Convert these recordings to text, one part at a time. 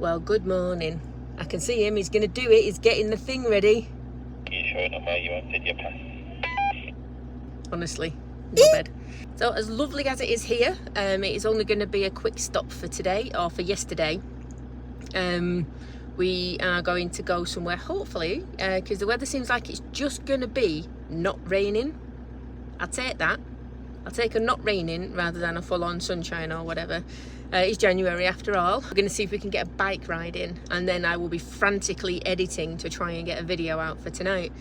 Well, good morning. I can see him. He's going to do it. He's getting the thing ready. You sure not where you wanted your pass? Honestly, my bed. So as lovely as it is here, it is only going to be a quick stop for today, or for yesterday. We are going to go somewhere, hopefully, because the weather seems like it's just going to be not raining. I'll take that. I'll take a not raining rather than a full-on sunshine or whatever. It's January after all. We're going to see if we can get a bike ride in, and then I will be frantically editing to try and get a video out for tonight.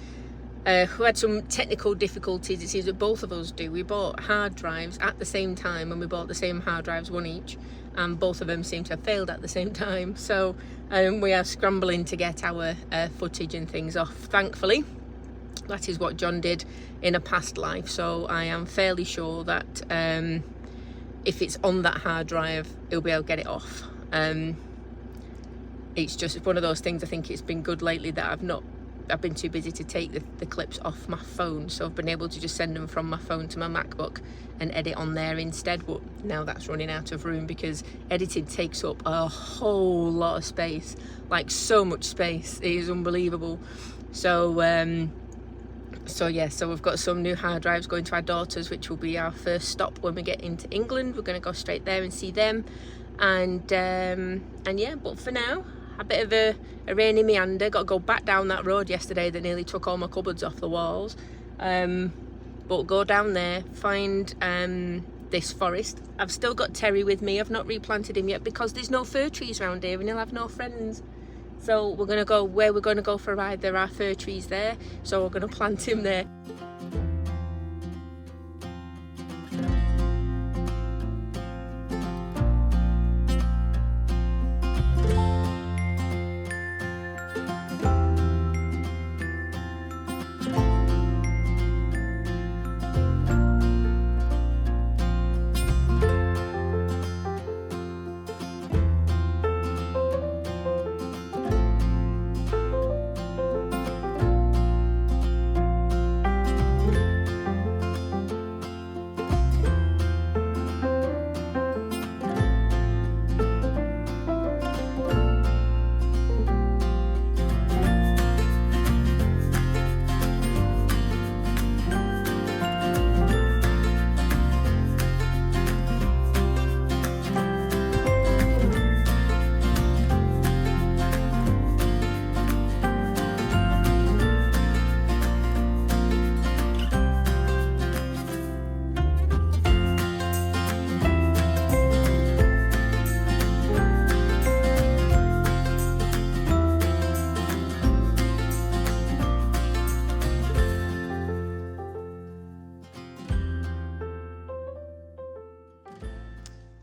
We had some technical difficulties, it seems that both of us do. We bought hard drives at the same time, and we bought the same hard drives, one each, and both of them seem to have failed at the same time. So we are scrambling to get our footage and things off. Thankfully, that is what John did in a past life, so I am fairly sure that if it's on that hard drive, he'll be able to get it off. It's just one of those things. I think it's been good lately that I've been too busy to take the clips off my phone, so I've been able to just send them from my phone to my MacBook and edit on there instead. But now that's running out of room because editing takes up a whole lot of space, like so much space. It is unbelievable. So we've got some new hard drives going to our daughters, which will be our first stop when we get into England. We're going to go straight there and see them, and yeah. But for now, a bit of a rainy meander. Got to go back down that road yesterday that nearly took all my cupboards off the walls. But go down there, find this forest. I've still got Terry with me. I've not replanted him yet because there's no fir trees around here and he'll have no friends. So we're going to go where we're going to go for a ride. There are fir trees there, so we're going to plant him there.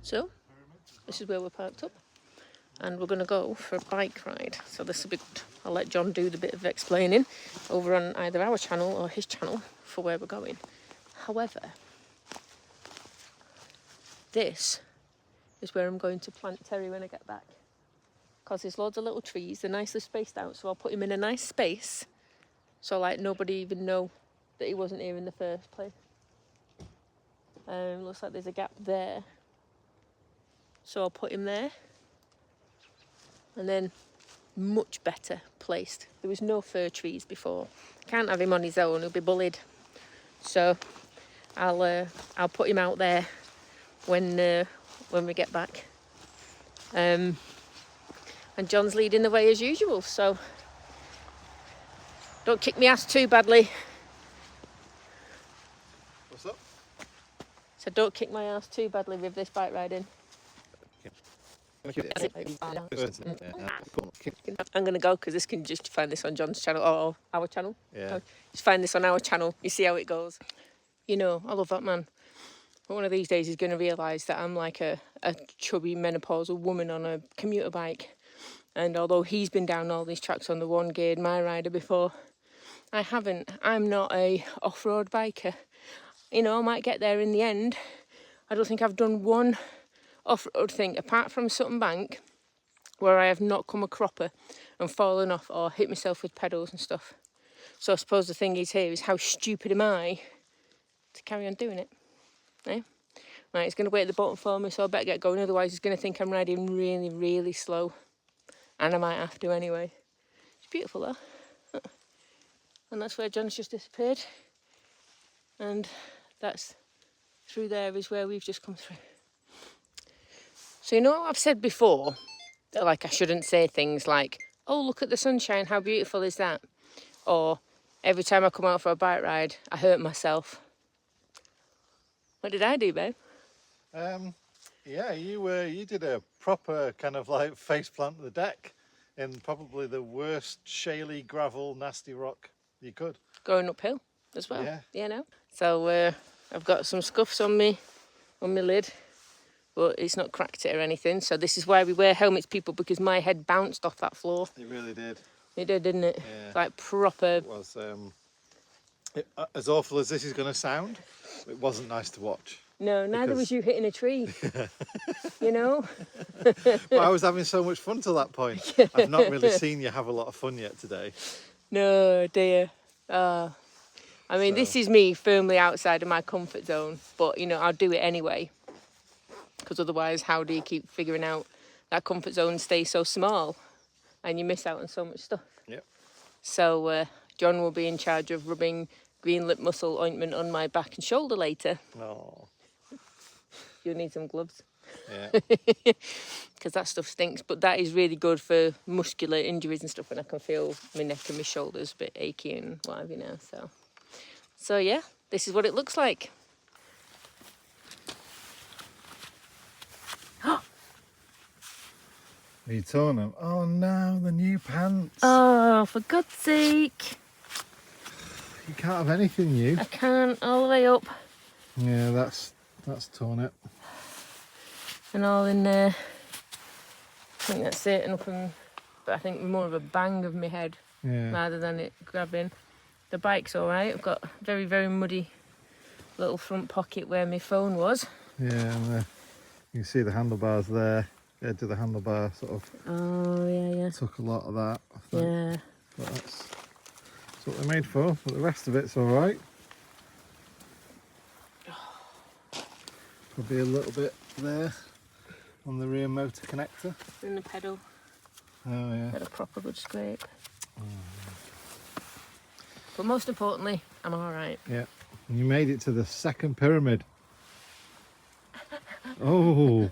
So this is where we're parked up, and we're going to go for a bike ride. So this will be good. I'll let John do the bit of explaining over on either our channel or his channel for where we're going. However, this is where I'm going to plant Terry when I get back, because there's loads of little trees. They're nicely spaced out, so I'll put him in a nice space so like nobody even know that he wasn't here in the first place. Looks like there's a gap there, so I'll put him there, and then much better placed. There was no fir trees before. Can't have him on his own, he'll be bullied. So I'll put him out there when we get back. And John's leading the way as usual, so don't kick me ass too badly. What's up? So don't kick my ass too badly with this bike riding. I'm going to go because this can just find this on John's channel or our channel. Yeah. Just find this on our channel. You see how it goes. You know, I love that man. But one of these days he's going to realise that I'm like a chubby menopausal woman on a commuter bike. And although he's been down all these tracks on the one-geared My Rider before, I haven't. I'm not a off-road biker. You know, I might get there in the end. I don't think I've done one off-road thing apart from Sutton Bank where I have not come a cropper and fallen off or hit myself with pedals and stuff. So I suppose the thing is here is how stupid am I to carry on doing it? Eh? Right, he's going to wait at the bottom for me, so I better get going, otherwise he's going to think I'm riding really, really slow. And I might have to anyway. It's beautiful though. And that's where John's just disappeared. And that's through there is where we've just come through. So you know what I've said before? That like I shouldn't say things like, oh, look at the sunshine, how beautiful is that? Or every time I come out for a bike ride, I hurt myself. What did I do, babe? Yeah, you did a proper kind of like face plant to the deck in probably the worst shaly gravel nasty rock you could. Going uphill as well. Yeah. Yeah, no. So I've got some scuffs on my lid, but it's not cracked it or anything. So this is why we wear helmets, people, because my head bounced off that floor. It really did. It did, didn't it? Yeah. Like proper. It was as awful as this is going to sound. It wasn't nice to watch. No, neither was you hitting a tree. You know? Well, I was having so much fun till that point. I've not really seen you have a lot of fun yet today. No, dear. I mean, this is me firmly outside of my comfort zone, but, you know, I'll do it anyway. Because otherwise, how do you keep figuring out that comfort zone stays so small and you miss out on so much stuff? Yep. So John will be in charge of rubbing green lip muscle ointment on my back and shoulder later. Oh. You'll need some gloves. Yeah. Because that stuff stinks, but that is really good for muscular injuries and stuff, and I can feel my neck and my shoulders a bit achy and what have you now. So yeah, this is what it looks like. Are you torn them? Oh no, the new pants. Oh, for God's sake. You can't have anything new. I can't, all the way up. Yeah, that's torn it. And all in there. I think that's it. And but I think more of a bang of my head rather than it grabbing. The bike's all right. I've got a very, very muddy little front pocket where my phone was. Yeah, and you can see the handlebars there. The edge of the handlebar sort of. Oh yeah. Took a lot of that, I think. Yeah. But that's what they're made for. But the rest of it's all right. Probably a little bit there on the rear motor connector. In the pedal. Oh yeah. Got a proper good scrape. But most importantly, I'm all right. Yeah. And you made it to the second pyramid. Oh.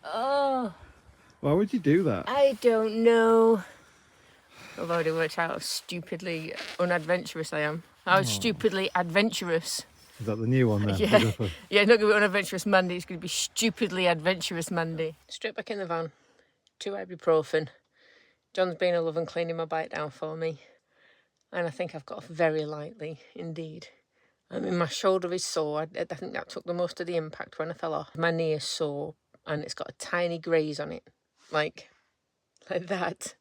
Oh. Why would you do that? I don't know. I've already worked out how stupidly unadventurous I am. How stupidly adventurous. Is that the new one then? Yeah. Yeah, not going to be unadventurous Mandy, it's going to be stupidly adventurous Mandy. Straight back in the van, 2 ibuprofen. John's been a love and cleaning my bike down for me. And I think I've got off very lightly, indeed. I mean, my shoulder is sore. I think that took the most of the impact when I fell off. My knee is sore and it's got a tiny graze on it. Like that.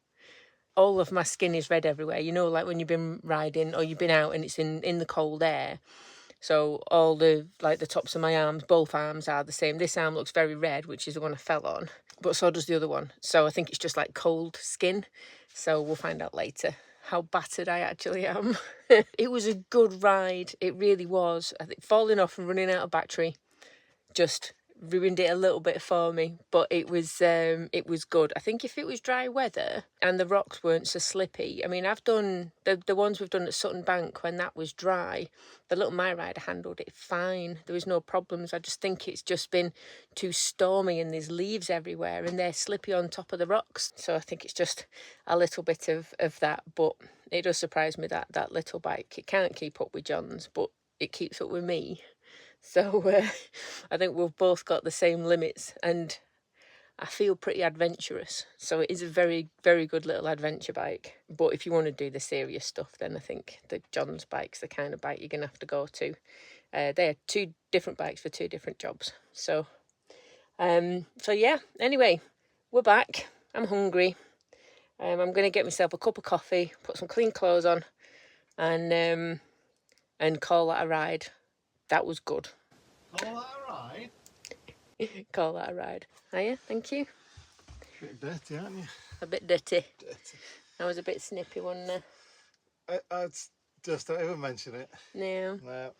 All of my skin is red everywhere. You know, like when you've been riding or you've been out and it's in the cold air. So all the tops of my arms, both arms are the same. This arm looks very red, which is the one I fell on. But so does the other one. So I think it's just like cold skin. So we'll find out later how battered I actually am. It was a good ride. It really was. I think falling off and running out of battery just ruined it a little bit for me, but it was good. I think if it was dry weather and the rocks weren't so slippy, I mean, I've done the ones we've done at Sutton Bank when that was dry, the little My Rider handled it fine. There was no problems. I just think it's just been too stormy and there's leaves everywhere and they're slippy on top of the rocks. So I think it's just a little bit of that, but it does surprise me that little bike. It can't keep up with John's, but it keeps up with me. So I think we've both got the same limits and I feel pretty adventurous. So it is a very, very good little adventure bike. But if you want to do the serious stuff, then I think the John's bike's the kind of bike you're going to have to go to. They are 2 different bikes for 2 different jobs. So yeah, anyway, we're back. I'm hungry. I'm going to get myself a cup of coffee, put some clean clothes on and call that a ride. That was good. Call that a ride? Call that a ride. Hiya, thank you. A bit dirty, aren't you? A bit dirty. I was a bit snippy, wasn't I? I'd just don't even mention it. No. No.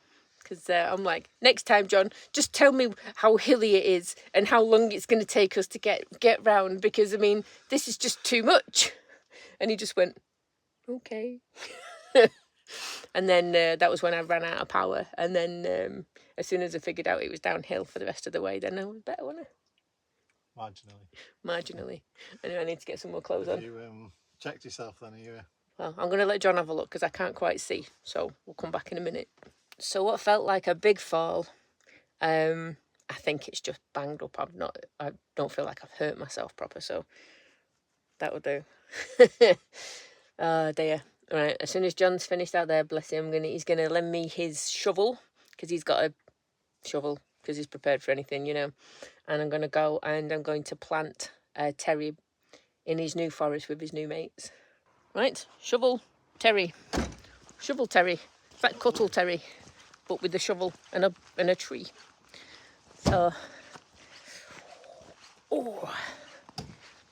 Because I'm like, next time, John, just tell me how hilly it is and how long it's going to take us to get round, because, I mean, this is just too much. And he just went, okay. And then that was when I ran out of power. And then as soon as I figured out it was downhill for the rest of the way, then I was better, wasn't I? Marginally. Anyway, I need to get some more clothes on. You checked yourself then, are you? Well, I'm going to let John have a look because I can't quite see. So we'll come back in a minute. So what felt like a big fall, I think it's just banged up. I don't feel like I've hurt myself proper, so that will do. Oh dear. Right, as soon as John's finished out there, bless him, he's gonna lend me his shovel, because he's got a shovel, because he's prepared for anything, you know. And I'm gonna go and I'm going to plant Terry in his new forest with his new mates. Right, shovel Terry. Shovel Terry. It's like Cuttle Terry, but with the shovel and a tree. So, oh,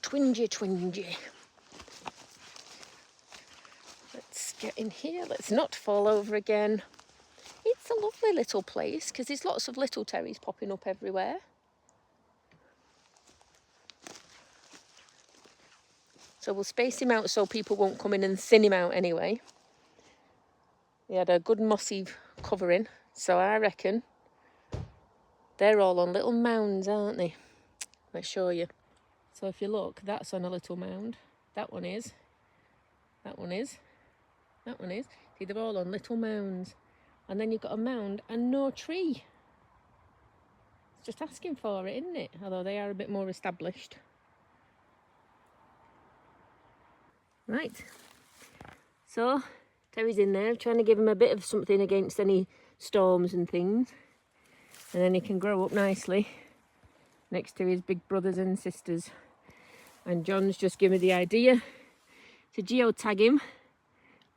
twingy. Let's get in here. Let's not fall over again. It's a lovely little place because there's lots of little Terrys popping up everywhere. So we'll space him out so people won't come in and thin him out anyway. He had a good mossy covering, so I reckon they're all on little mounds, aren't they? Let's show you. So if you look, that's on a little mound. That one is. That one is. That one is. See, they're all on little mounds. And then you've got a mound and no tree. It's just asking for it, isn't it? Although they are a bit more established. Right. So, Terry's in there. I'm trying to give him a bit of something against any storms and things. And then he can grow up nicely next to his big brothers and sisters. And John's just given me the idea to geotag him,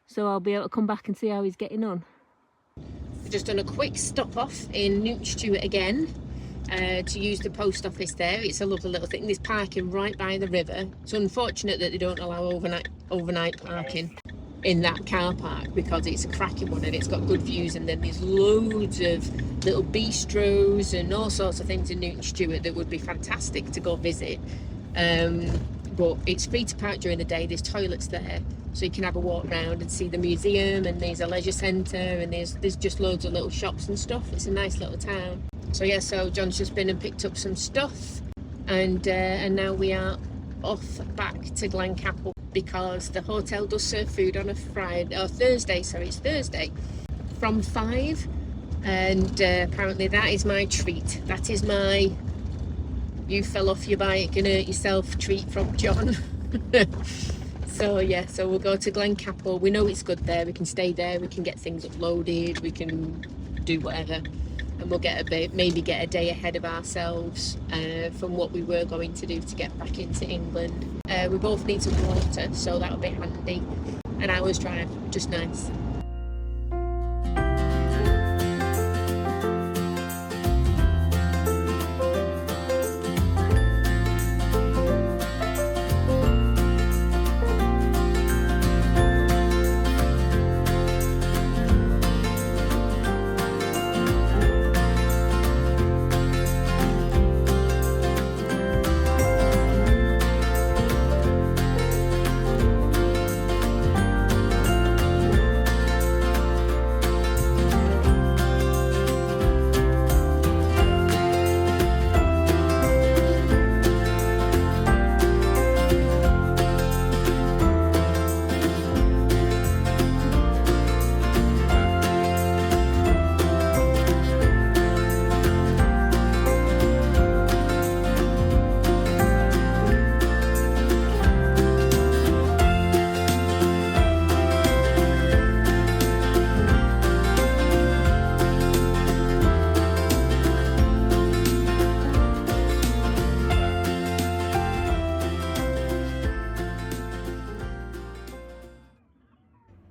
so I'll be able to come back and see how he's getting on. We've just done a quick stop off in Newt Stewart again to use the post office there. It's a lovely little thing. There's parking right by the river. It's unfortunate that they don't allow overnight parking in that car park because it's a cracking one and it's got good views, and then there's loads of little bistros and all sorts of things in Newt Stewart that would be fantastic to go visit. But it's free to park during the day. There's toilets there, so you can have a walk around and see the museum, and there's a leisure centre, and there's just loads of little shops and stuff. It's a nice little town. So yeah, so John's just been and picked up some stuff, and now we are off back to Glencapel because the hotel does serve food on a Thursday from 5, and apparently that is my treat. That is my you fell off your bike and hurt yourself treat from John. So yeah, so we'll go to Glencapel. We know it's good there. We can stay there. We can get things uploaded. We can do whatever, and we'll maybe get a day ahead of ourselves from what we were going to do to get back into England. We both need some water, so that'll be handy. An hour's drive, just nice.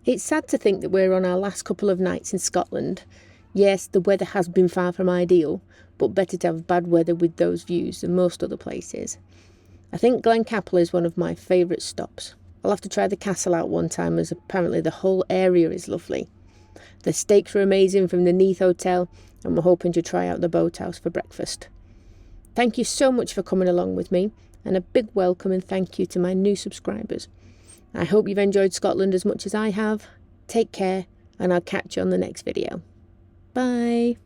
It's sad to think that we're on our last couple of nights in Scotland. Yes, the weather has been far from ideal, but better to have bad weather with those views than most other places. I think Glencapel is one of my favourite stops. I'll have to try the castle out one time, as apparently the whole area is lovely. The steaks were amazing from the Neath Hotel, and we're hoping to try out the boathouse for breakfast. Thank you so much for coming along with me, and a big welcome and thank you to my new subscribers. I hope you've enjoyed Scotland as much as I have. Take care, and I'll catch you on the next video. Bye.